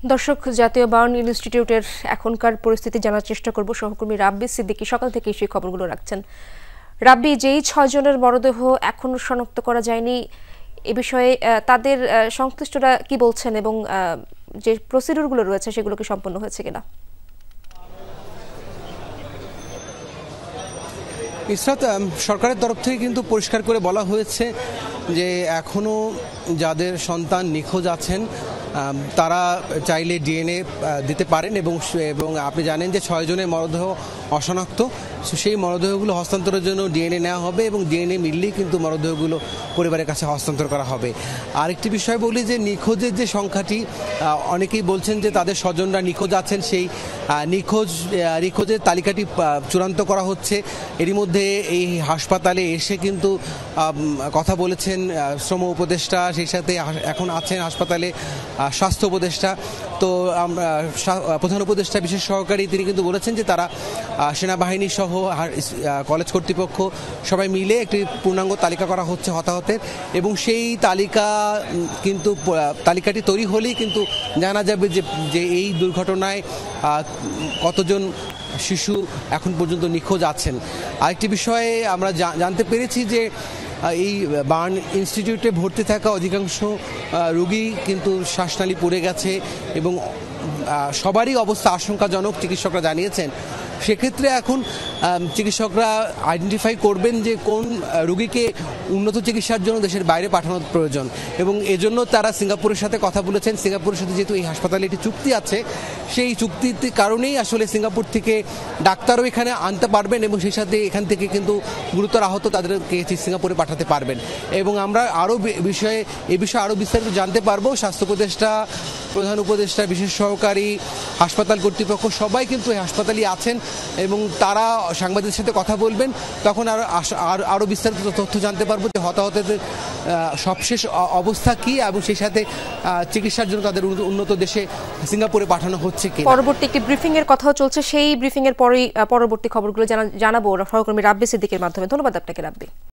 দর্শক, জাতীয় বার্ন ইনস্টিটিউটের এখনকার পরিস্থিতি জানার চেষ্টা করব। সহকর্মী রাব্বি সিদ্দিকী সকাল থেকেই সেই খবরগুলো রাখছেন। রাব্বি, যেই 6 জনের মরদেহ এখনো শনাক্ত করা যায়নি, এ বিষয়ে তাদের সংশ্লিষ্টরা কি বলছেন এবং যে প্রসিডিউরগুলো রয়েছে সেগুলো কি সম্পন্ন হয়েছে কিনা? ইসরাত, সরকারের তরফ থেকে কিন্তু পরিষ্কার করে বলা হয়েছে যে এখনও যাদের সন্তান নিখোঁজ আছেন তারা চাইলে ডিএনএ দিতে পারেন এবং আপনি জানেন যে 6 জনের মরদেহ অশনাক্ত। সেই মরদেহগুলো হস্তান্তরের জন্য ডিএনএ নেওয়া হবে এবং ডিএনএ মিললেই কিন্তু মরদেহগুলো পরিবারের কাছে হস্তান্তর করা হবে। আরেকটি বিষয় বলি যে নিখোঁজের যে সংখ্যাটি, অনেকেই বলছেন যে তাদের স্বজনরা নিখোঁজ আছেন, সেই নিখোঁজের তালিকাটি চূড়ান্ত করা হচ্ছে। এরই মধ্যে এই হাসপাতালে এসে কিন্তু কথা বলেছেন শ্রম উপদেষ্টা, সেই সাথে এখন আছেন হাসপাতালে স্বাস্থ্য উপদেষ্টা। তো প্রধান উপদেষ্টা বিশেষ সহকারী তিনি কিন্তু বলেছেন যে তারা সেনাবাহিনী সহ কলেজ কর্তৃপক্ষ সবাই মিলে একটি পূর্ণাঙ্গ তালিকা করা হচ্ছে হতাহতের, এবং সেই তালিকাটি তৈরি হলেই কিন্তু জানা যাবে যে এই দুর্ঘটনায় কতজন শিশু এখন পর্যন্ত নিখোঁজ আছেন। আরেকটি বিষয়ে আমরা জানতে পেরেছি যে এই বার্ন ইনস্টিটিউটে ভর্তি থাকা অধিকাংশ রোগী কিন্তু শ্বাসনালী পড়ে গেছে এবং সবারই অবস্থা আশঙ্কাজনক, চিকিৎসকরা জানিয়েছেন। সেক্ষেত্রে এখন চিকিৎসকরা আইডেন্টিফাই করবেন যে কোন রোগীকে উন্নত চিকিৎসার জন্য দেশের বাইরে পাঠানোর প্রয়োজন, এবং এজন্য তারা সিঙ্গাপুরের সাথে কথা বলেছেন। সিঙ্গাপুরের সাথে যেহেতু এই হাসপাতালে একটি চুক্তি আছে, সেই চুক্তির কারণেই আসলে সিঙ্গাপুর থেকে ডাক্তারও এখানে আনতে পারবেন এবং সেই সাথে এখান থেকে কিন্তু গুরুতর আহত তাদেরকে সিঙ্গাপুরে পাঠাতে পারবেন। এবং আমরা এ বিষয়ে আরও বিস্তারিত জানতে পারবো। স্বাস্থ্য উপদেষ্টা, প্রধান উপদেষ্টা, বিশেষ সহকারী, হাসপাতাল কর্তৃপক্ষ সবাই কিন্তু এই হাসপাতালেই আছেন এবং তারা সাংবাদিকদের সাথে কথা বলবেন। তখন আরও বিস্তারিত তথ্য জানতে পারবো যে হতাহতদের সবশেষ অবস্থা কি এবং সেই সাথে চিকিৎসার জন্য তাদের উন্নত দেশে সিঙ্গাপুরে পাঠানো হচ্ছে কি। পরবর্তী একটি ব্রিফিং এর কথাও চলছে, সেই ব্রিফিং এর পরেই পরবর্তী খবরগুলো জানাবো সহকর্মী রাব্বি সিদ্দিকের মাধ্যমে। ধন্যবাদ আপনাকে রাব্বি।